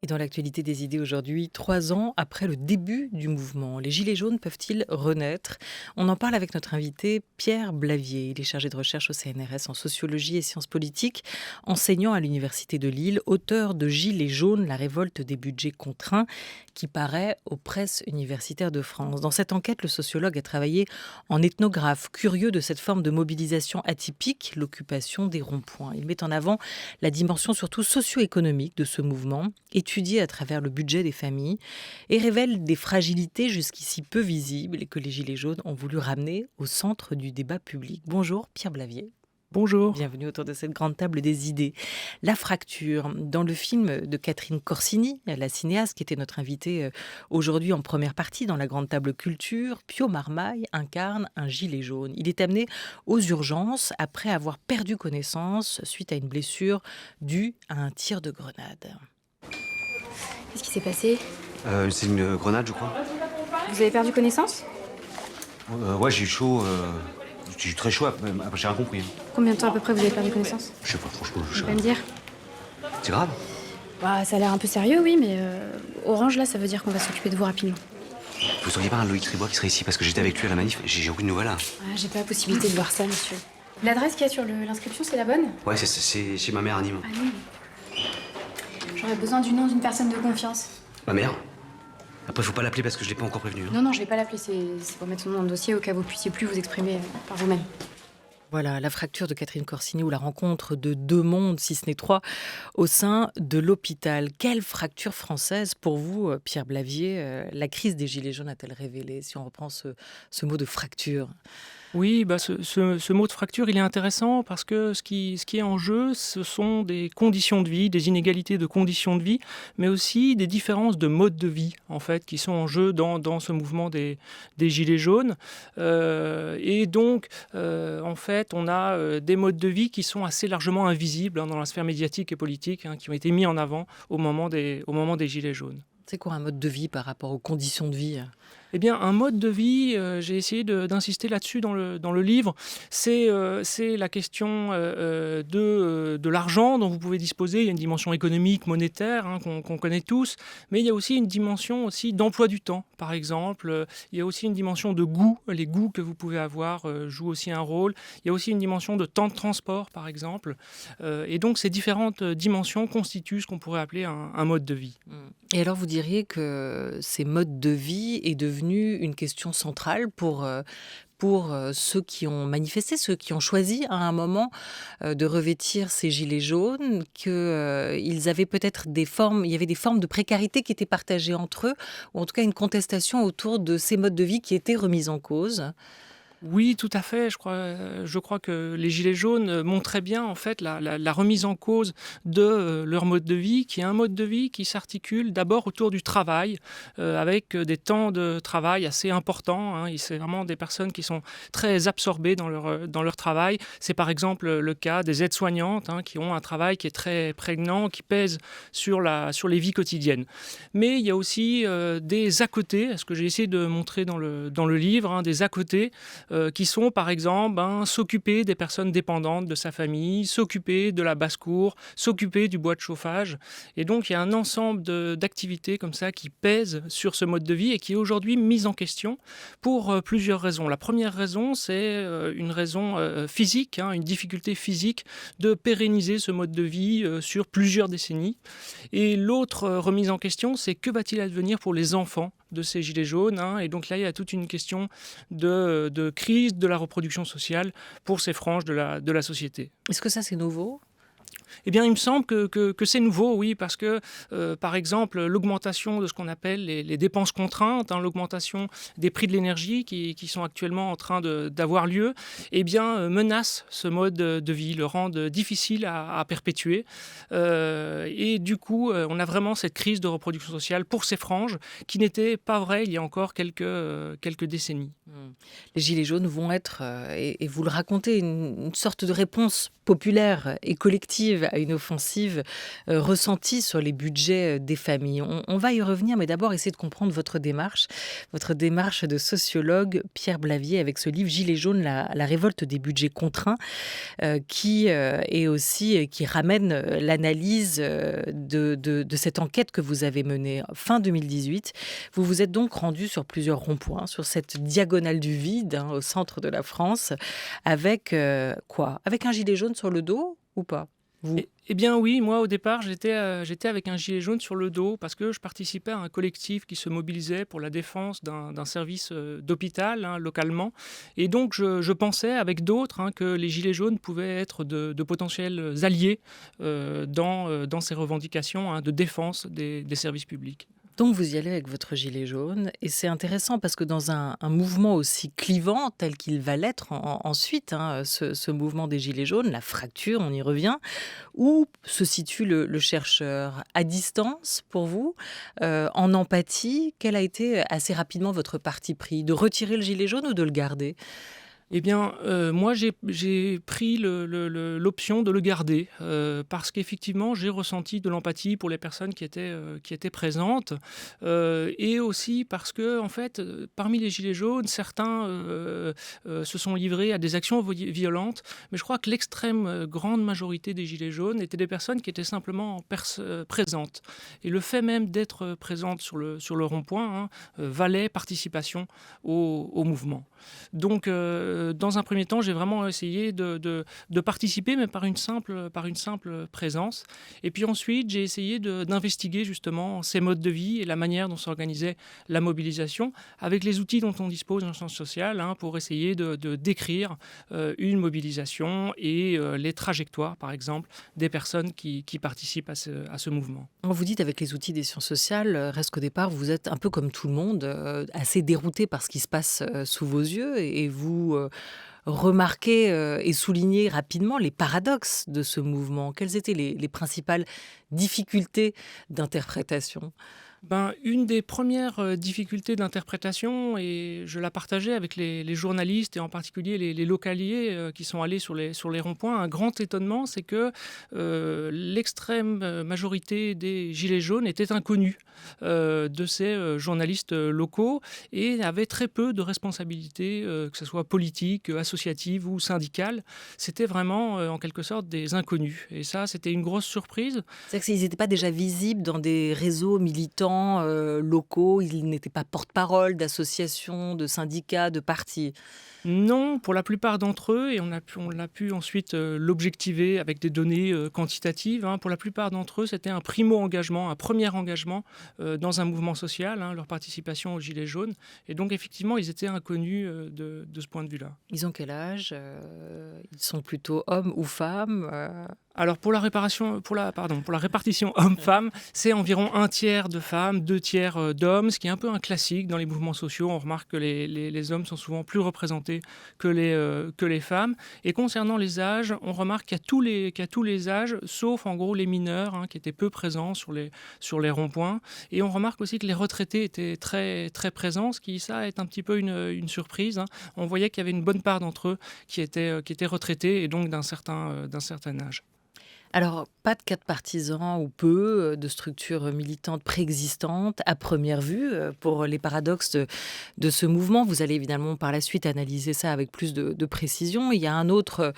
Et dans l'actualité des idées aujourd'hui, 3 ans après le début du mouvement, les Gilets jaunes peuvent-ils renaître? On en parle avec notre invité Pierre Blavier. Il est chargé de recherche au CNRS en sociologie et sciences politiques, enseignant à l'Université de Lille, auteur de Gilets jaunes, la révolte des budgets contraints, qui paraît aux presses universitaires de France. Dans cette enquête, le sociologue a travaillé en ethnographe, curieux de cette forme de mobilisation atypique, l'occupation des ronds-points. Il met en avant la dimension surtout socio-économique de ce mouvement, étudié à travers le budget des familles, et révèle des fragilités jusqu'ici peu visibles et que les Gilets jaunes ont voulu ramener au centre du débat public. Bonjour Pierre Blavier. Bonjour. Bienvenue autour de cette grande table des idées. La fracture. Dans le film de Catherine Corsini, la cinéaste qui était notre invitée aujourd'hui en première partie dans la grande table culture, Pio Marmaille incarne un gilet jaune. Il est amené aux urgences après avoir perdu connaissance suite à une blessure due à un tir de grenade. Qu'est-ce qui s'est passé? C'est une grenade, je crois. Vous avez perdu connaissance? Ouais, j'ai eu chaud. J'ai eu très chaud, même. Après, j'ai rien compris. Combien de temps à peu près vous avez perdu connaissance? Je sais pas, franchement, je Vous sais pouvez pas. me dire? C'est grave? Bah, ça a l'air un peu sérieux, oui, mais Orange, là, ça veut dire qu'on va s'occuper de vous rapidement. Vous seriez pas un Loïc Ribois qui serait ici? Parce que j'étais avec lui à la manif, j'ai aucune nouvelle, là. Ah, j'ai pas la possibilité de voir ça, monsieur. L'adresse qu'il y a sur l'inscription, c'est la bonne? Ouais, c'est chez ma mère à Nîmes. Ah oui. J'aurais besoin du nom d'une personne de confiance. Ma mère? Après, faut pas l'appeler parce que je l'ai pas encore prévenu. Hein. Non, je vais pas l'appeler, c'est pour mettre son nom dans le dossier au cas où vous puissiez plus vous exprimer par vous-même. Voilà, la fracture de Catherine Corsini ou la rencontre de deux mondes, si ce n'est trois, au sein de l'hôpital. Quelle fracture française pour vous, Pierre Blavier, la crise des Gilets jaunes a-t-elle révélé, si on reprend ce mot de fracture? Oui, ce mot de fracture, il est intéressant parce que ce qui est en jeu, ce sont des conditions de vie, des inégalités de conditions de vie, mais aussi des différences de mode de vie, en fait, qui sont en jeu dans ce mouvement des Gilets jaunes. Et donc, en fait, on a des modes de vie qui sont assez largement invisibles dans la sphère médiatique et politique, qui ont été mis en avant au moment des Gilets jaunes. C'est quoi un mode de vie par rapport aux conditions de vie? Eh bien, un mode de vie, j'ai essayé d'insister là-dessus dans le livre, c'est la question de l'argent dont vous pouvez disposer. Il y a une dimension économique, monétaire, qu'on connaît tous, mais il y a aussi une dimension aussi d'emploi du temps, par exemple. Il y a aussi une dimension de goût. Les goûts que vous pouvez avoir jouent aussi un rôle. Il y a aussi une dimension de temps de transport, par exemple. Et donc, ces différentes dimensions constituent ce qu'on pourrait appeler un mode de vie. Et alors, vous diriez que ces modes de vie est devenu une question centrale pour ceux qui ont manifesté, ceux qui ont choisi à un moment de revêtir ces gilets jaunes, qu'ils avaient peut-être il y avait des formes de précarité qui étaient partagées entre eux, ou en tout cas une contestation autour de ces modes de vie qui étaient remis en cause. Oui, tout à fait. Je crois que les Gilets jaunes montraient bien en fait la remise en cause de leur mode de vie, qui est un mode de vie qui s'articule d'abord autour du travail, avec des temps de travail assez importants. C'est vraiment des personnes qui sont très absorbées dans leur travail. C'est par exemple le cas des aides-soignantes qui ont un travail qui est très prégnant, qui pèse sur les vies quotidiennes. Mais il y a aussi des à-côtés, ce que j'ai essayé de montrer dans le livre, des à-côtés, qui sont par exemple s'occuper des personnes dépendantes de sa famille, s'occuper de la basse-cour, s'occuper du bois de chauffage. Et donc il y a un ensemble d'activités comme ça qui pèsent sur ce mode de vie et qui est aujourd'hui mis en question pour plusieurs raisons. La première raison, c'est une raison physique, une difficulté physique de pérenniser ce mode de vie sur plusieurs décennies. Et l'autre remise en question, c'est que va-t-il advenir pour les enfants de ces gilets jaunes, Et donc là, il y a toute une question de crise de la reproduction sociale pour ces franges de la société. Est-ce que ça, c'est nouveau ? Eh bien, il me semble que c'est nouveau, oui, parce que, par exemple, l'augmentation de ce qu'on appelle les dépenses contraintes, l'augmentation des prix de l'énergie qui sont actuellement en train d'avoir lieu, eh bien, menace ce mode de vie, le rend difficile à perpétuer. Et du coup, on a vraiment cette crise de reproduction sociale pour ces franges qui n'était pas vraie il y a encore quelques décennies. Les Gilets jaunes vont être, et vous le racontez, une sorte de réponse populaire et collective à une offensive ressentie sur les budgets des familles. On va y revenir, mais d'abord essayer de comprendre votre démarche de sociologue Pierre Blavier avec ce livre Gilets jaunes, la révolte des budgets contraints, qui est aussi qui ramène l'analyse de cette enquête que vous avez menée fin 2018. Vous vous êtes donc rendu sur plusieurs ronds-points, sur cette diagonale du vide, au centre de la France, avec quoi? Avec un gilet jaune sur le dos ou pas? Vous? Eh bien oui, moi au départ j'étais avec un gilet jaune sur le dos parce que je participais à un collectif qui se mobilisait pour la défense d'un service d'hôpital localement. Et donc je pensais avec d'autres que les gilets jaunes pouvaient être de potentiels alliés dans ces revendications de défense des services publics. Donc vous y allez avec votre gilet jaune et c'est intéressant parce que dans un mouvement aussi clivant tel qu'il va l'être ensuite, ce mouvement des gilets jaunes, la fracture, on y revient, où se situe le chercheur? À distance pour vous? En empathie? Quel a été assez rapidement votre parti pris? De retirer le gilet jaune ou de le garder? Eh bien, moi, j'ai pris l'option de le garder parce qu'effectivement, j'ai ressenti de l'empathie pour les personnes qui étaient présentes et aussi parce que, en fait, parmi les gilets jaunes, certains se sont livrés à des actions violentes, mais je crois que l'extrême grande majorité des gilets jaunes étaient des personnes qui étaient simplement présentes. Et le fait même d'être présente sur le rond-point valait participation au mouvement. Donc, dans un premier temps, j'ai vraiment essayé de participer, mais par une simple présence. Et puis ensuite, j'ai essayé d'investiguer justement ces modes de vie et la manière dont s'organisait la mobilisation avec les outils dont on dispose en sciences sociales pour essayer de décrire une mobilisation et les trajectoires, par exemple, des personnes qui participent à ce mouvement. Vous dites avec les outils des sciences sociales, reste qu'au départ, vous êtes un peu comme tout le monde, assez dérouté par ce qui se passe sous vos yeux et vous remarquez et soulignez rapidement les paradoxes de ce mouvement. Quelles étaient les principales difficultés d'interprétation? Une des premières difficultés d'interprétation, et je la partageais avec les journalistes et en particulier les localiers qui sont allés sur les ronds-points, un grand étonnement, c'est que l'extrême majorité des gilets jaunes étaient inconnus de ces journalistes locaux et avaient très peu de responsabilités, que ce soit politique, associative ou syndicale. C'était vraiment en quelque sorte des inconnus. Et ça, c'était une grosse surprise. C'est-à-dire qu'ils n'étaient pas déjà visibles dans des réseaux militants locaux, ils n'étaient pas porte-parole d'associations, de syndicats, de partis? Non, pour la plupart d'entre eux, et on l'a pu ensuite l'objectiver avec des données quantitatives, pour la plupart d'entre eux, c'était un primo-engagement, un premier engagement dans un mouvement social, leur participation aux Gilets jaunes. Et donc, effectivement, ils étaient inconnus de ce point de vue-là. Ils ont quel âge? Ils sont plutôt hommes ou femmes? Alors pour la répartition hommes-femmes, c'est environ un tiers de femmes, 2 tiers d'hommes, ce qui est un peu un classique dans les mouvements sociaux. On remarque que les hommes sont souvent plus représentés que les femmes. Et concernant les âges, on remarque qu'il y a tous les âges, sauf en gros les mineurs qui étaient peu présents sur les ronds-points. Et on remarque aussi que les retraités étaient très, très présents, ce qui ça est un petit peu une surprise. On voyait qu'il y avait une bonne part d'entre eux qui étaient retraités et donc d'un certain âge. Alors, pas de cadres partisans ou peu de structures militantes préexistantes à première vue pour les paradoxes de ce mouvement. Vous allez évidemment par la suite analyser ça avec plus de précision. Il y a un autre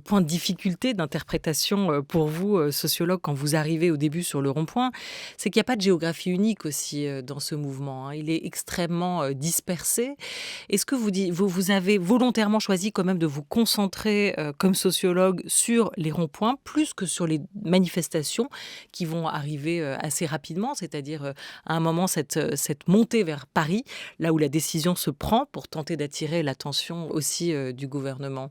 point de difficulté d'interprétation pour vous, sociologue, quand vous arrivez au début sur le rond-point, c'est qu'il n'y a pas de géographie unique aussi dans ce mouvement. Il est extrêmement dispersé. Est-ce que vous avez volontairement choisi quand même de vous concentrer comme sociologue sur les ronds-points plus que sur les manifestations qui vont arriver assez rapidement, c'est-à-dire à un moment cette montée vers Paris, là où la décision se prend pour tenter d'attirer l'attention aussi du gouvernement?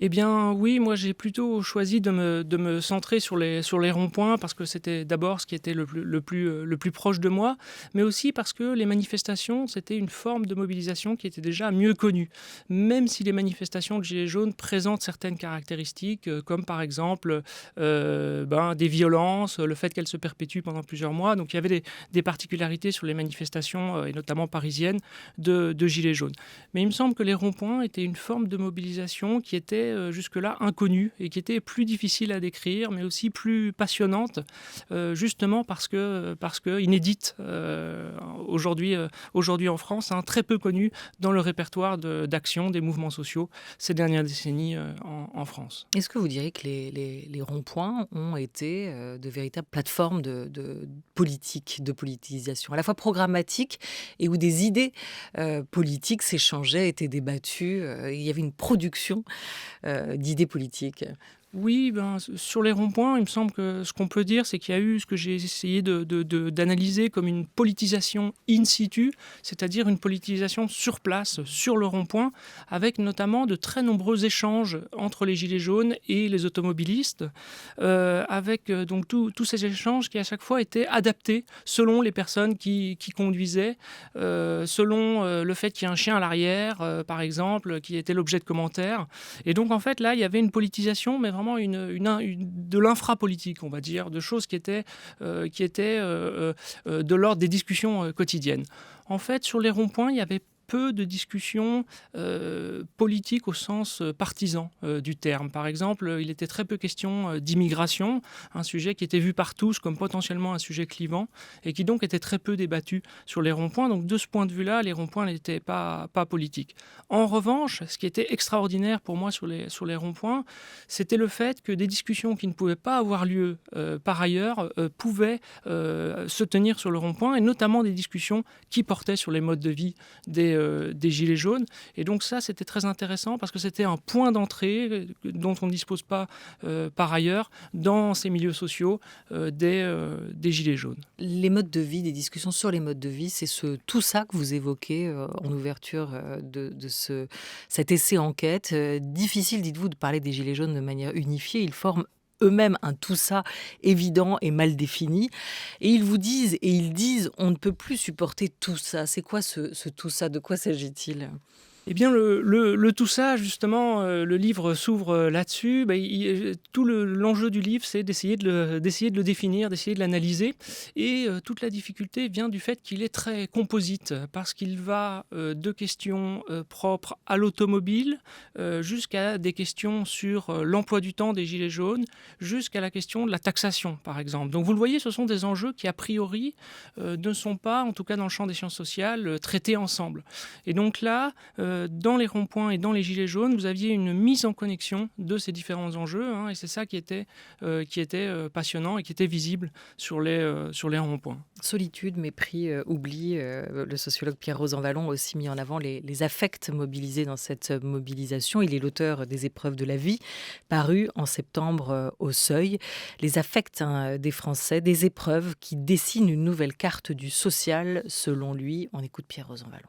Eh bien oui, moi j'ai plutôt choisi de me centrer sur les ronds-points parce que c'était d'abord ce qui était le plus proche de moi, mais aussi parce que les manifestations, c'était une forme de mobilisation qui était déjà mieux connue. Même si les manifestations de Gilets jaunes présentent certaines caractéristiques, comme par exemple des violences, le fait qu'elles se perpétuent pendant plusieurs mois. Donc il y avait des particularités sur les manifestations, et notamment parisiennes, de Gilets jaunes. Mais il me semble que les ronds-points étaient une forme de mobilisation qui était étaient jusque-là inconnues et qui étaient plus difficiles à décrire, mais aussi plus passionnantes, justement parce que inédites aujourd'hui en France, hein, très peu connues dans le répertoire d'action des mouvements sociaux ces dernières décennies en France. Est-ce que vous diriez que les ronds-points ont été de véritables plateformes de politique, de politisation, à la fois programmatique et où des idées politiques s'échangeaient, étaient débattues, il y avait une production d'idées politiques? Oui, sur les ronds-points, il me semble que ce qu'on peut dire, c'est qu'il y a eu ce que j'ai essayé d'analyser comme une politisation in situ, c'est-à-dire une politisation sur place, sur le rond-point, avec notamment de très nombreux échanges entre les gilets jaunes et les automobilistes, avec donc tous ces échanges qui à chaque fois étaient adaptés selon les personnes qui conduisaient, selon le fait qu'il y ait un chien à l'arrière, par exemple, qui était l'objet de commentaires. Et donc en fait là, il y avait une politisation, mais vraiment de l'infrapolitique, on va dire, de choses qui étaient de l'ordre des discussions quotidiennes. En fait, sur les ronds-points, il y avait peu de discussions politiques au sens partisan du terme. Par exemple, il était très peu question d'immigration, un sujet qui était vu par tous comme potentiellement un sujet clivant et qui donc était très peu débattu sur les ronds-points. Donc de ce point de vue-là, les ronds-points n'étaient pas politiques. En revanche, ce qui était extraordinaire pour moi sur les ronds-points, c'était le fait que des discussions qui ne pouvaient pas avoir lieu par ailleurs pouvaient se tenir sur le rond-point, et notamment des discussions qui portaient sur les modes de vie des gilets jaunes. Et donc ça, c'était très intéressant parce que c'était un point d'entrée dont on ne dispose pas par ailleurs dans ces milieux sociaux des gilets jaunes. Les modes de vie, des discussions sur les modes de vie, c'est tout ça que vous évoquez en ouverture de cet essai-enquête. Difficile, dites-vous, de parler des gilets jaunes de manière unifiée. Ils forment eux-mêmes un tout ça évident et mal défini. Et ils vous disent, et ils disent, on ne peut plus supporter tout ça. C'est quoi ce tout ça? De quoi s'agit-il? Eh bien, le tout ça, justement, le livre s'ouvre là-dessus. Tout l'enjeu du livre, c'est d'essayer de le définir, d'essayer de l'analyser. Et toute la difficulté vient du fait qu'il est très composite, parce qu'il va de questions propres à l'automobile, jusqu'à des questions sur l'emploi du temps des gilets jaunes, jusqu'à la question de la taxation, par exemple. Donc, vous le voyez, ce sont des enjeux qui, a priori, ne sont pas, en tout cas dans le champ des sciences sociales, traités ensemble. Et donc là, dans les ronds-points et dans les gilets jaunes, vous aviez une mise en connexion de ces différents enjeux, hein, et c'est ça qui était passionnant et qui était visible sur les ronds-points. Solitude, mépris, oubli. Le sociologue Pierre Rosanvallon a aussi mis en avant les affects mobilisés dans cette mobilisation. Il est l'auteur des Épreuves de la vie, paru en septembre au Seuil. Les affects des Français, des épreuves qui dessinent une nouvelle carte du social, selon lui. On écoute Pierre Rosanvallon.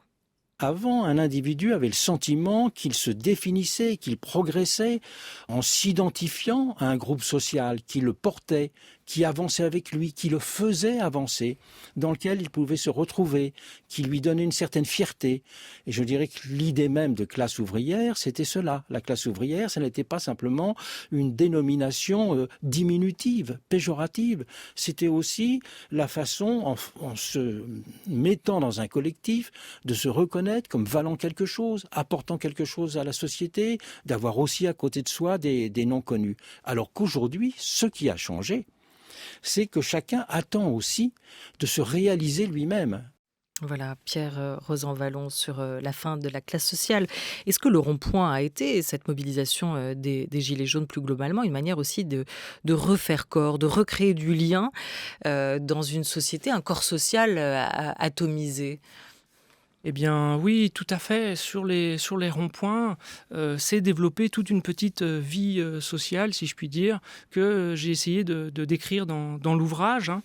Avant, un individu avait le sentiment qu'il se définissait, qu'il progressait en s'identifiant à un groupe social qui le portait, qui avançait avec lui, qui le faisait avancer, dans lequel il pouvait se retrouver, qui lui donnait une certaine fierté. Et je dirais que l'idée même de classe ouvrière, c'était cela. La classe ouvrière, ça n'était pas simplement une dénomination diminutive, péjorative. C'était aussi la façon, en se mettant dans un collectif, de se reconnaître comme valant quelque chose, apportant quelque chose à la société, d'avoir aussi à côté de soi des non connus. Alors qu'aujourd'hui, ce qui a changé, c'est que chacun attend aussi de se réaliser lui-même. Voilà, Pierre Rosanvallon sur la fin de la classe sociale. Est-ce que le rond-point a été, cette mobilisation des Gilets jaunes plus globalement, une manière aussi de refaire corps, de recréer du lien dans une société, un corps social atomisé ? Eh bien oui, tout à fait. Sur les ronds-points, c'est développer toute une petite vie sociale, si je puis dire, que j'ai essayé de décrire dans l'ouvrage, hein,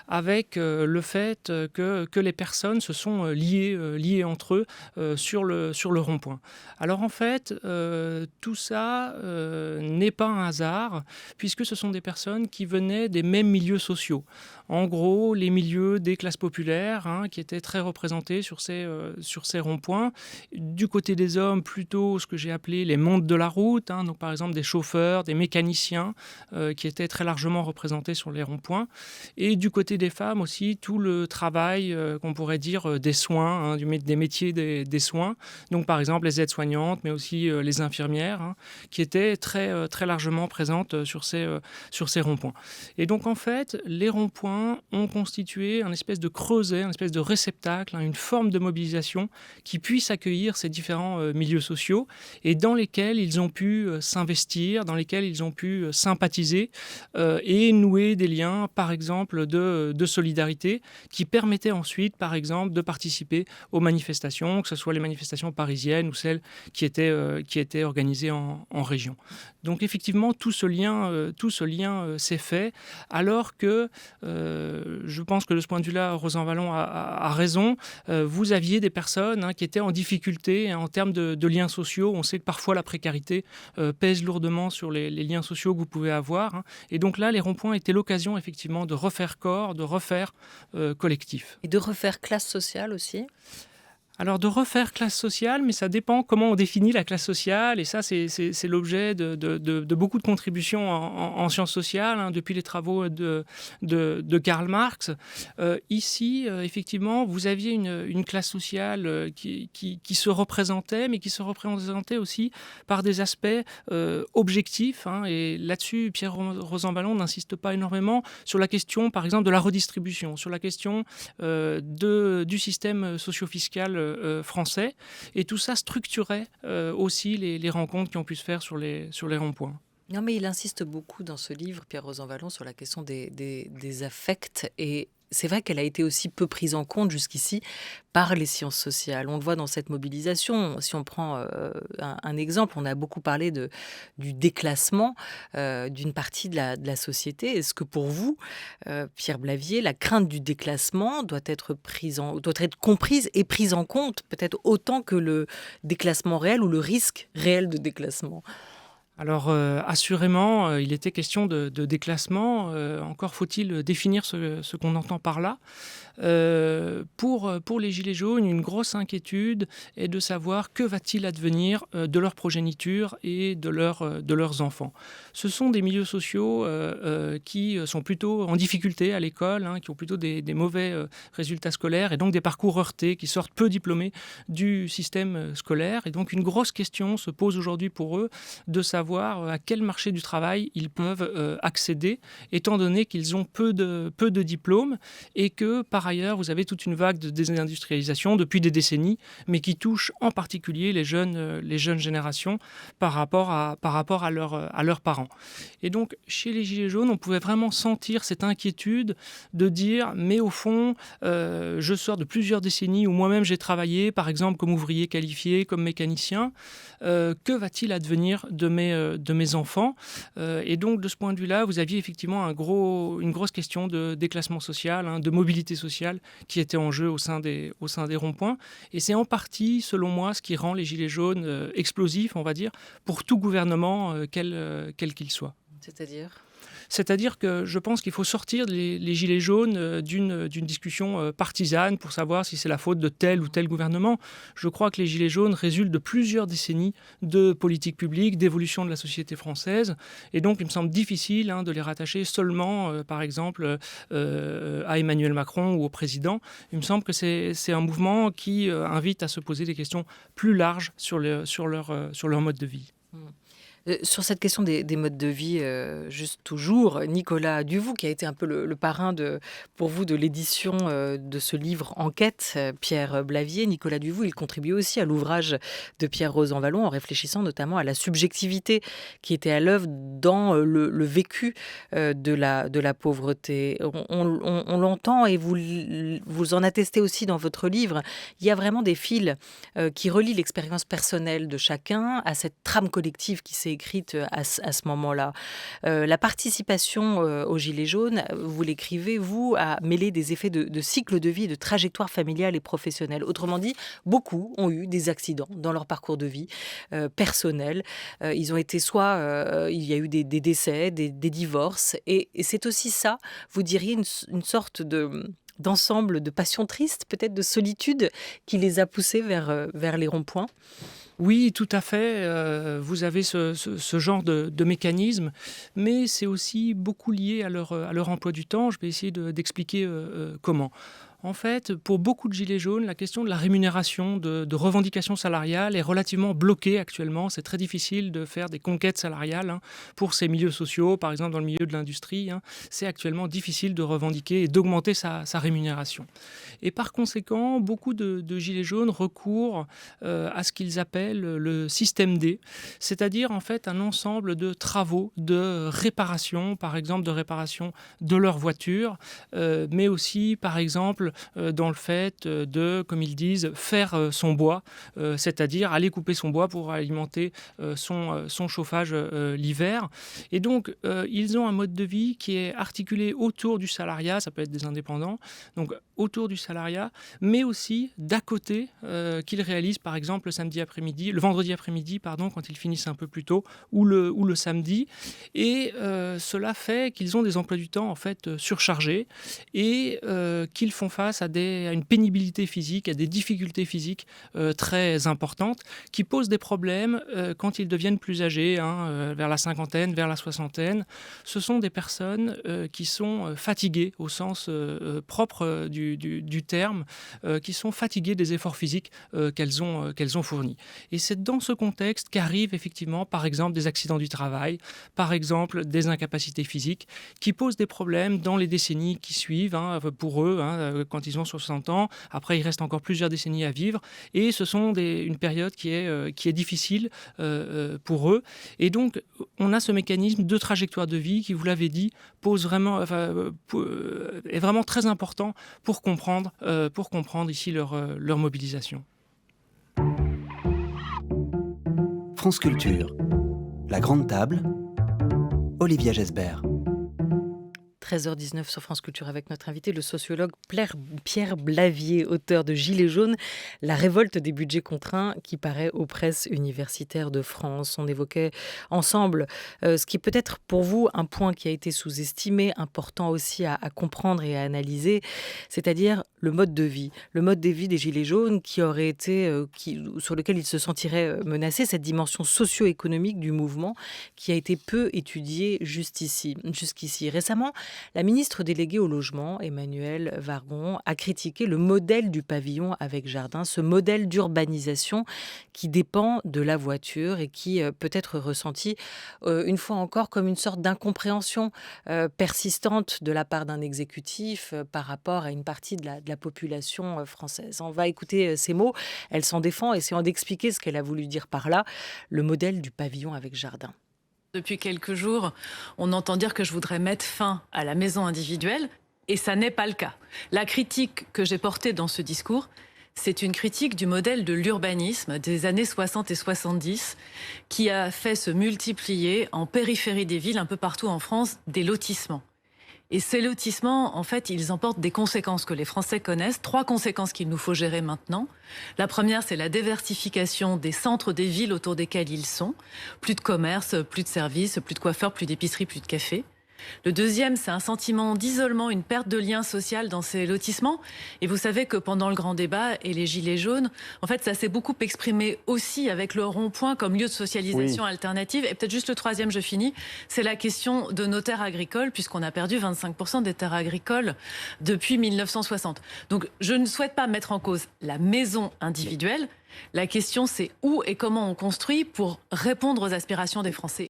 avec le fait que les personnes se sont liées entre eux sur le rond-point. Alors en fait, tout ça n'est pas un hasard, puisque ce sont des personnes qui venaient des mêmes milieux sociaux. En gros, les milieux des classes populaires, hein, qui étaient très représentés sur ces ces ronds-points. Du côté des hommes, plutôt ce que j'ai appelé les mondes de la route, hein, donc par exemple des chauffeurs, des mécaniciens qui étaient très largement représentés sur les ronds-points. Et du côté des femmes aussi, tout le travail qu'on pourrait dire des soins, hein, des métiers des soins. Donc par exemple les aides-soignantes, mais aussi les infirmières, hein, qui étaient très, très largement présentes sur ces ronds-points. Et donc en fait, les ronds-points ont constitué un espèce de creuset, un espèce de réceptacle, hein, une forme de mobilisation qui puisse accueillir ces différents milieux sociaux et dans lesquels ils ont pu s'investir, dans lesquels ils ont pu sympathiser et nouer des liens, par exemple, de solidarité qui permettaient ensuite, par exemple, de participer aux manifestations, que ce soit les manifestations parisiennes ou celles qui étaient organisées en région. Donc effectivement, tout ce lien s'est fait, alors que je pense que de ce point de vue-là, Rosan Vallon a raison. Vous aviez des personnes, hein, qui étaient en difficulté, hein, en termes de liens sociaux. On sait que parfois la précarité pèse lourdement sur les liens sociaux que vous pouvez avoir, hein. Et donc là, les ronds-points étaient l'occasion effectivement de refaire corps, de refaire collectif. Et de refaire classe sociale aussi? Alors de refaire classe sociale, mais ça dépend comment on définit la classe sociale, et ça c'est l'objet de beaucoup de contributions en sciences sociales, hein, depuis les travaux de Karl Marx. Ici, effectivement, vous aviez une classe sociale qui se représentait, mais qui se représentait aussi par des aspects objectifs, hein, et là-dessus, Pierre Rosan Vallon n'insiste pas énormément sur la question, par exemple, de la redistribution, sur la question du système socio-fiscal français, et tout ça structurait aussi les rencontres qui ont pu se faire sur les ronds-points. Non, mais il insiste beaucoup dans ce livre, Pierre Rosan Vallon, sur la question des affects, et c'est vrai qu'elle a été aussi peu prise en compte jusqu'ici par les sciences sociales. On le voit dans cette mobilisation. Si on prend un exemple, on a beaucoup parlé du déclassement d'une partie de la société. Est-ce que pour vous, Pierre Blavier, la crainte du déclassement doit être comprise et prise en compte, peut-être autant que le déclassement réel ou le risque réel de déclassement? Alors, assurément, il était question de déclassement. Encore faut-il définir ce qu'on entend par là. Pour les Gilets jaunes, une grosse inquiétude est de savoir que va-t-il advenir de leur progéniture et de leurs enfants. Ce sont des milieux sociaux qui sont plutôt en difficulté à l'école, hein, qui ont plutôt des mauvais résultats scolaires et donc des parcours heurtés, qui sortent peu diplômés du système scolaire. Et donc une grosse question se pose aujourd'hui pour eux de savoir à quel marché du travail ils peuvent accéder, étant donné qu'ils ont peu de diplômes et que, par ailleurs, vous avez toute une vague de désindustrialisation depuis des décennies, mais qui touche en particulier les jeunes générations par rapport à leurs parents. Et donc, chez les Gilets jaunes, on pouvait vraiment sentir cette inquiétude de dire, mais au fond, je sors de plusieurs décennies où moi-même j'ai travaillé, par exemple comme ouvrier qualifié, comme mécanicien, que va-t-il advenir de mes enfants? Et donc, de ce point de vue-là, vous aviez effectivement une grosse question de déclassement social, hein, de mobilité sociale qui était en jeu au sein des ronds-points. Et c'est en partie, selon moi, ce qui rend les Gilets jaunes explosifs, on va dire, pour tout gouvernement, quel qu'il soit. C'est-à-dire que je pense qu'il faut sortir les Gilets jaunes d'une discussion partisane pour savoir si c'est la faute de tel ou tel gouvernement. Je crois que les Gilets jaunes résultent de plusieurs décennies de politique publique, d'évolution de la société française. Et donc, il me semble difficile, hein, de les rattacher seulement, par exemple, à Emmanuel Macron ou au président. Il me semble que c'est un mouvement qui invite à se poser des questions plus larges sur leur mode de vie. Sur cette question des modes de vie, juste toujours, Nicolas Duvou, qui a été un peu le parrain pour vous de l'édition de ce livre Enquête, Pierre Blavier. Nicolas Duvou, il contribue aussi à l'ouvrage de Pierre Rosan Vallon en réfléchissant notamment à la subjectivité qui était à l'œuvre dans le vécu de la pauvreté. On l'entend et vous en attestez aussi dans votre livre. Il y a vraiment des fils qui relient l'expérience personnelle de chacun à cette trame collective qui s'est écrite à ce moment-là. La participation aux Gilets jaunes, vous l'écrivez, vous, a mêlé des effets de cycle de vie, de trajectoire familiale et professionnelle. Autrement dit, beaucoup ont eu des accidents dans leur parcours de vie personnel. Ils ont été il y a eu des décès, des divorces, et c'est aussi ça, vous diriez, une sorte d'ensemble, de passion triste, peut-être de solitude, qui les a poussés vers les ronds-points? Oui, tout à fait. Vous avez ce genre de mécanisme, mais c'est aussi beaucoup lié à leur emploi du temps. Je vais essayer d'expliquer comment. En fait, pour beaucoup de gilets jaunes, la question de la rémunération, de revendications salariales est relativement bloquée actuellement. C'est très difficile de faire des conquêtes salariales pour ces milieux sociaux, par exemple dans le milieu de l'industrie. C'est actuellement difficile de revendiquer et d'augmenter sa rémunération. Et par conséquent, beaucoup de gilets jaunes recourent à ce qu'ils appellent le système D, c'est-à-dire en fait un ensemble de travaux de réparation, par exemple de réparation de leur voiture, mais aussi par exemple dans le fait de, comme ils disent, faire son bois, c'est-à-dire aller couper son bois pour alimenter son chauffage l'hiver. Et donc, ils ont un mode de vie qui est articulé autour du salariat, ça peut être des indépendants, donc autour du salariat, mais aussi d'à côté, qu'ils réalisent par exemple le vendredi après-midi, quand ils finissent un peu plus tôt, ou le samedi. Et cela fait qu'ils ont des emplois du temps en fait surchargés et qu'ils font face à une pénibilité physique, à des difficultés physiques très importantes qui posent des problèmes quand ils deviennent plus âgés, vers la cinquantaine, vers la soixantaine. Ce sont des personnes qui sont fatiguées au sens propre du terme, qui sont fatiguées des efforts physiques qu'elles ont fournis. Et c'est dans ce contexte qu'arrivent effectivement, par exemple, des accidents du travail, par exemple, des incapacités physiques, qui posent des problèmes dans les décennies qui suivent, pour eux, quand ils ont 60 ans. Après, il reste encore plusieurs décennies à vivre. Et ce sont une période qui est difficile pour eux. Et donc, on a ce mécanisme de trajectoire de vie qui, vous l'avez dit, est vraiment très important pour comprendre ici leur mobilisation. France Culture, la grande table, Olivia Gesbert. 13h19 sur France Culture avec notre invité, le sociologue Pierre Blavier, auteur de Gilets jaunes, la révolte des budgets contraints qui paraît aux presses universitaires de France. On évoquait ensemble ce qui est peut-être pour vous un point qui a été sous-estimé, important aussi à comprendre et à analyser, c'est-à-dire le mode de vie. Le mode de vie des Gilets jaunes qui aurait été, sur lequel ils se sentiraient menacés, cette dimension socio-économique du mouvement qui a été peu étudiée jusqu'ici. Récemment, la ministre déléguée au logement, Emmanuelle Wargon, a critiqué le modèle du pavillon avec jardin, ce modèle d'urbanisation qui dépend de la voiture et qui peut être ressenti une fois encore comme une sorte d'incompréhension persistante de la part d'un exécutif par rapport à une partie de la population française. On va écouter ces mots. Elle s'en défend, essayant d'expliquer ce qu'elle a voulu dire par là, le modèle du pavillon avec jardin. Depuis quelques jours, on entend dire que je voudrais mettre fin à la maison individuelle, et ça n'est pas le cas. La critique que j'ai portée dans ce discours, c'est une critique du modèle de l'urbanisme des années 60 et 70, qui a fait se multiplier en périphérie des villes, un peu partout en France, des lotissements. Et ces lotissements, en fait, ils emportent des conséquences que les Français connaissent. 3 conséquences qu'il nous faut gérer maintenant. La première, c'est la désertification des centres des villes autour desquels ils sont. Plus de commerce, plus de services, plus de coiffeurs, plus d'épiceries, plus de cafés. Le deuxième, c'est un sentiment d'isolement, une perte de lien social dans ces lotissements. Et vous savez que pendant le grand débat et les Gilets jaunes, en fait, ça s'est beaucoup exprimé aussi avec le rond-point comme lieu de socialisation alternative. Et peut-être juste le troisième, je finis, c'est la question de nos terres agricoles, puisqu'on a perdu 25% des terres agricoles depuis 1960. Donc, je ne souhaite pas mettre en cause la maison individuelle. La question, c'est où et comment on construit pour répondre aux aspirations des Français.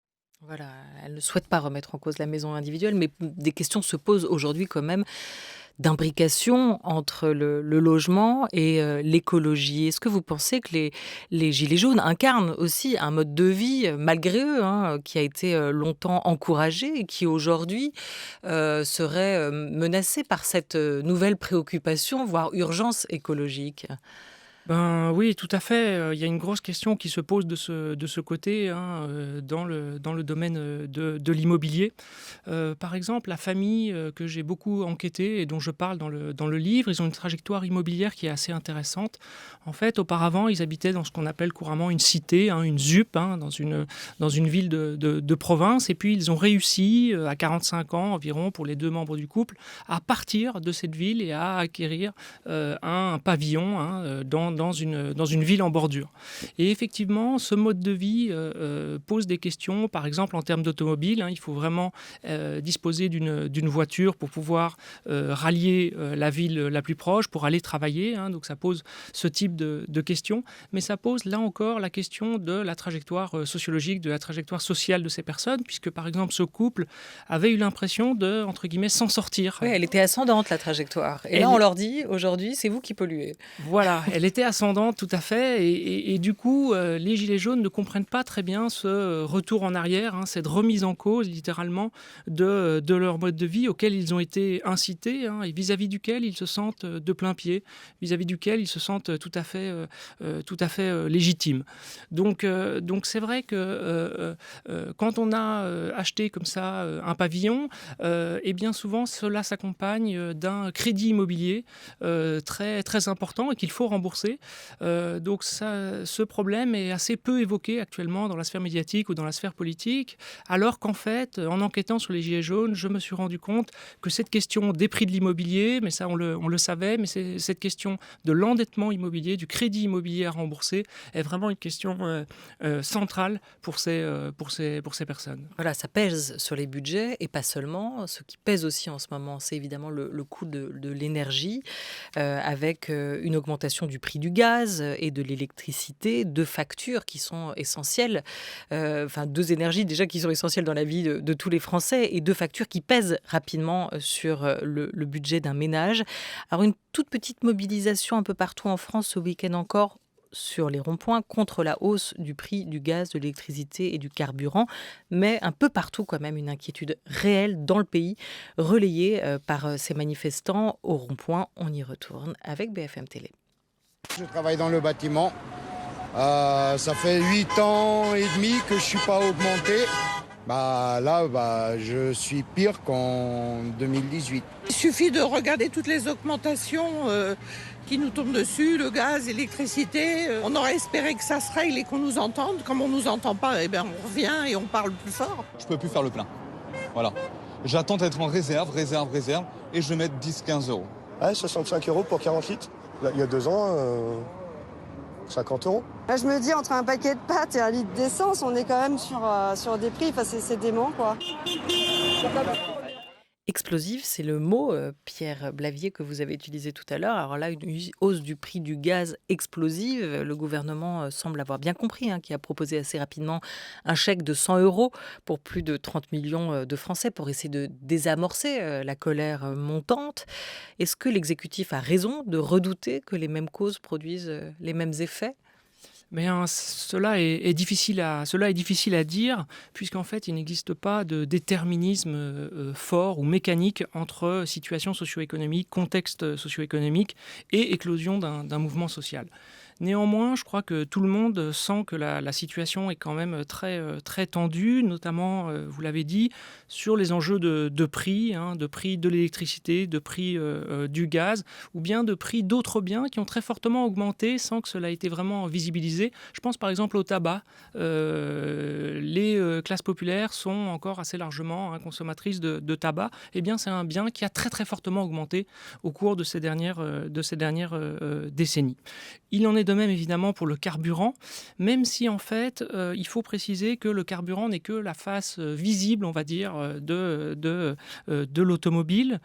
Voilà, elle ne souhaite pas remettre en cause la maison individuelle, mais des questions se posent aujourd'hui quand même d'imbrication entre le logement et l'écologie. Est-ce que vous pensez que les Gilets jaunes incarnent aussi un mode de vie, malgré eux, qui a été longtemps encouragé et qui aujourd'hui serait menacé par cette nouvelle préoccupation, voire urgence écologique ? Ben oui, tout à fait. Il y a une grosse question qui se pose de ce côté, hein, dans le domaine de l'immobilier. Par exemple, la famille que j'ai beaucoup enquêtée et dont je parle dans le livre, ils ont une trajectoire immobilière qui est assez intéressante. En fait, auparavant, ils habitaient dans ce qu'on appelle couramment une cité, hein, une ZUP, hein, dans une ville de province. Et puis, ils ont réussi, à 45 ans environ, pour les 2 membres du couple, à partir de cette ville et à acquérir un pavillon, hein, dans une ville en bordure. Et effectivement, ce mode de vie pose des questions, par exemple en termes d'automobile. Hein, il faut vraiment disposer d'une voiture pour pouvoir rallier la ville la plus proche, pour aller travailler. Hein, donc ça pose ce type de questions. Mais ça pose là encore la question de la trajectoire sociologique, de la trajectoire sociale de ces personnes, puisque par exemple ce couple avait eu l'impression de, entre guillemets, s'en sortir. Oui, elle était ascendante, la trajectoire. Et là, on leur dit, aujourd'hui, c'est vous qui polluez. Voilà, elle était ascendante, tout à fait. Et du coup, les Gilets jaunes ne comprennent pas très bien ce retour en arrière, hein, cette remise en cause, littéralement, de leur mode de vie auquel ils ont été incités, hein, et vis-à-vis duquel ils se sentent de plein pied, vis-à-vis duquel ils se sentent tout à fait légitimes. Donc c'est vrai que quand on a acheté comme ça un pavillon, et bien souvent cela s'accompagne d'un crédit immobilier très, très important et qu'il faut rembourser. Donc ce problème est assez peu évoqué actuellement dans la sphère médiatique ou dans la sphère politique, alors qu'en fait, en enquêtant sur les Gilets jaunes, je me suis rendu compte que cette question des prix de l'immobilier, mais ça on le savait, mais cette question de l'endettement immobilier, du crédit immobilier à rembourser, est vraiment une question centrale pour ces personnes. Voilà, ça pèse sur les budgets et pas seulement. Ce qui pèse aussi en ce moment, c'est évidemment le coût de l'énergie, avec une augmentation du prix du gaz et de l'électricité, 2 factures qui sont essentielles, 2 énergies déjà qui sont essentielles dans la vie de tous les Français et 2 factures qui pèsent rapidement sur le budget d'un ménage. Alors une toute petite mobilisation un peu partout en France ce week-end encore sur les ronds-points contre la hausse du prix du gaz, de l'électricité et du carburant, mais un peu partout quand même une inquiétude réelle dans le pays, relayée par ces manifestants au rond-point. On y retourne avec BFM Télé. Je travaille dans le bâtiment. Ça fait 8 ans et demi que je ne suis pas augmenté. Là, je suis pire qu'en 2018. Il suffit de regarder toutes les augmentations qui nous tombent dessus, le gaz, l'électricité. On aurait espéré que ça se règle et qu'on nous entende. Comme on ne nous entend pas, on revient et on parle plus fort. Je ne peux plus faire le plein. Voilà. J'attends d'être en réserve, et je vais mettre 10-15 euros. Ouais, 65 euros pour 40 litres. Là, il y a 2 ans, 50 euros. Là, je me dis, entre un paquet de pâtes et un litre d'essence, on est quand même sur des prix, c'est dément, quoi. Explosive, c'est le mot, Pierre Blavier, que vous avez utilisé tout à l'heure. Alors là, une hausse du prix du gaz explosive. Le gouvernement semble avoir bien compris, qui a proposé assez rapidement un chèque de 100 euros pour plus de 30 millions de Français pour essayer de désamorcer la colère montante. Est-ce que l'exécutif a raison de redouter que les mêmes causes produisent les mêmes effets ? Mais cela est difficile à dire, puisqu'en fait, il n'existe pas de déterminisme fort ou mécanique entre situation socio-économique, contexte socio-économique et éclosion d'un mouvement social. Néanmoins, je crois que tout le monde sent que la situation est quand même très, très tendue, notamment, vous l'avez dit, sur les enjeux de prix, de prix de l'électricité, de prix du gaz, ou bien de prix d'autres biens qui ont très fortement augmenté sans que cela ait été vraiment visibilisé. Je pense par exemple au tabac. Les classes populaires sont encore assez largement consommatrices de tabac. Eh bien, c'est un bien qui a très très fortement augmenté au cours de ces dernières décennies. Il en est de même évidemment pour le carburant, même si en fait il faut préciser que le carburant n'est que la face visible, on va dire, de l'automobile,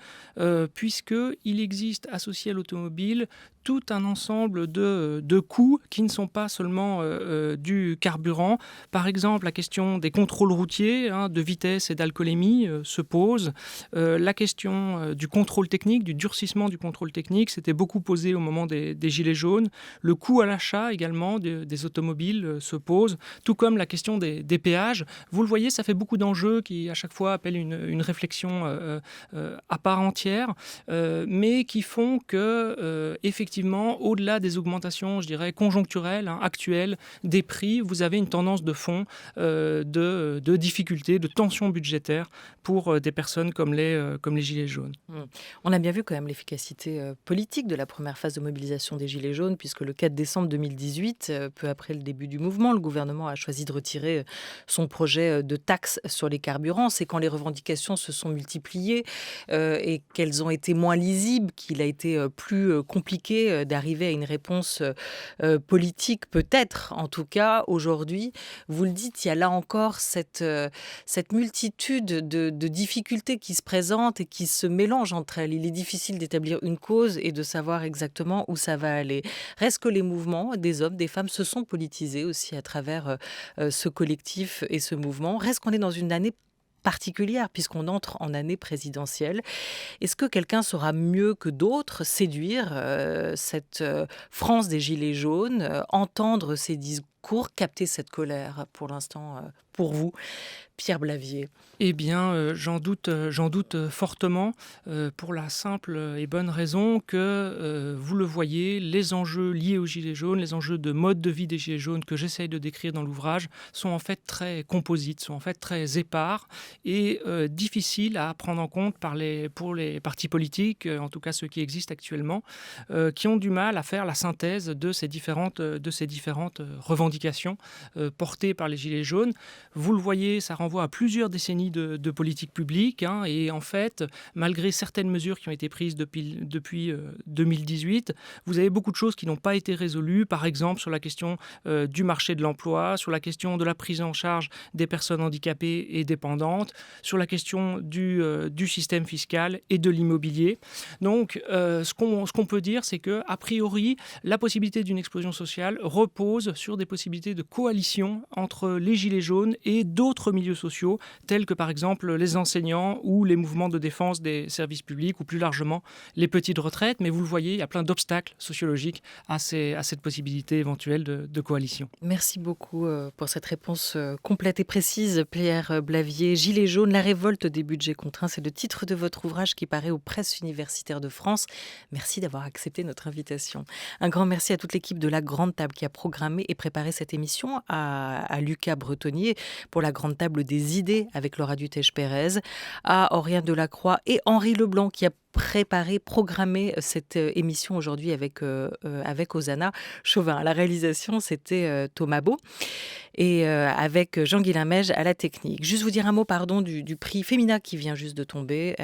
puisqu'il existe associé à l'automobile tout un ensemble de coûts qui ne sont pas seulement du carburant. Par exemple, la question des contrôles routiers, de vitesse et d'alcoolémie se pose. La question du contrôle technique, du durcissement du contrôle technique, s'était beaucoup posée au moment des Gilets jaunes. Le coût coût à l'achat également des automobiles se pose, tout comme la question des péages. Vous le voyez, ça fait beaucoup d'enjeux qui à chaque fois appellent une réflexion à part entière, mais qui font que effectivement, au-delà des augmentations, je dirais conjoncturelles, actuelles des prix, vous avez une tendance de fond de difficultés, de tensions budgétaires pour des personnes comme les Gilets jaunes. On a bien vu quand même l'efficacité politique de la première phase de mobilisation des Gilets jaunes, puisque le 4 décembre 2018, peu après le début du mouvement, le gouvernement a choisi de retirer son projet de taxe sur les carburants. C'est quand les revendications se sont multipliées et qu'elles ont été moins lisibles qu'il a été plus compliqué d'arriver à une réponse politique, peut-être. En tout cas, aujourd'hui, vous le dites, il y a là encore cette multitude de difficultés qui se présentent et qui se mélangent entre elles. Il est difficile d'établir une cause et de savoir exactement où ça va aller. Reste que les mouvements des hommes, des femmes se sont politisés aussi à travers ce collectif et ce mouvement. Reste qu'on est dans une année particulière puisqu'on entre en année présidentielle. Est-ce que quelqu'un saura mieux que d'autres séduire cette France des Gilets jaunes, entendre ces discours, capter cette colère pour l'instant pour vous, Pierre Blavier? Eh bien, j'en doute fortement pour la simple et bonne raison que, vous le voyez, les enjeux liés aux Gilets jaunes, les enjeux de mode de vie des Gilets jaunes que j'essaye de décrire dans l'ouvrage sont en fait très composites, sont en fait très épars et difficiles à prendre en compte pour les partis politiques, en tout cas ceux qui existent actuellement, qui ont du mal à faire la synthèse de ces différentes revendications portées par les Gilets jaunes. Vous le voyez, ça renvoie à plusieurs décennies de politique publique et en fait, malgré certaines mesures qui ont été prises depuis 2018, vous avez beaucoup de choses qui n'ont pas été résolues, par exemple sur la question du marché de l'emploi, sur la question de la prise en charge des personnes handicapées et dépendantes, sur la question du système fiscal et de l'immobilier. Donc, ce qu'on peut dire, c'est que a priori, la possibilité d'une explosion sociale repose sur des possibilités de coalition entre les Gilets jaunes et d'autres milieux sociaux, tels que par exemple les enseignants ou les mouvements de défense des services publics ou plus largement les petites retraites. Mais vous le voyez, il y a plein d'obstacles sociologiques à cette possibilité éventuelle de coalition. Merci beaucoup pour cette réponse complète et précise, Pierre Blavier. Gilets jaunes, la révolte des budgets contraints, c'est le titre de votre ouvrage qui paraît aux presses universitaires de France. Merci d'avoir accepté notre invitation. Un grand merci à toute l'équipe de La Grande Table qui a programmé et préparé cette émission, à Lucas Bretonnier pour La Grande Table des idées avec Laura Dutèche-Pérez, à Aurélien Delacroix et Henri Leblanc qui a programmé cette émission aujourd'hui avec Hosanna Chauvin. À la réalisation, c'était Thomas Beau et avec Jean-Guilain Mège à la technique. Juste vous dire un mot du prix Femina qui vient juste de tomber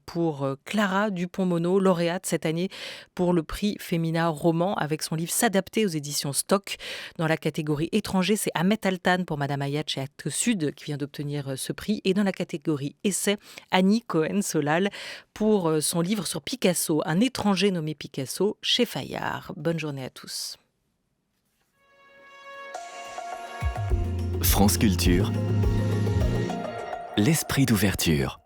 pour Clara Dupont-Mono, lauréate cette année pour le prix Femina roman avec son livre S'adapter aux éditions Stock. Dans la catégorie étranger, c'est Ahmet Altan pour Madame Hayat chez Actes Sud qui vient d'obtenir ce prix. Et dans la catégorie essai, Annie Cohen-Solal pour son livre sur Picasso, un étranger nommé Picasso, chez Fayard. Bonne journée à tous. France Culture, l'esprit d'ouverture.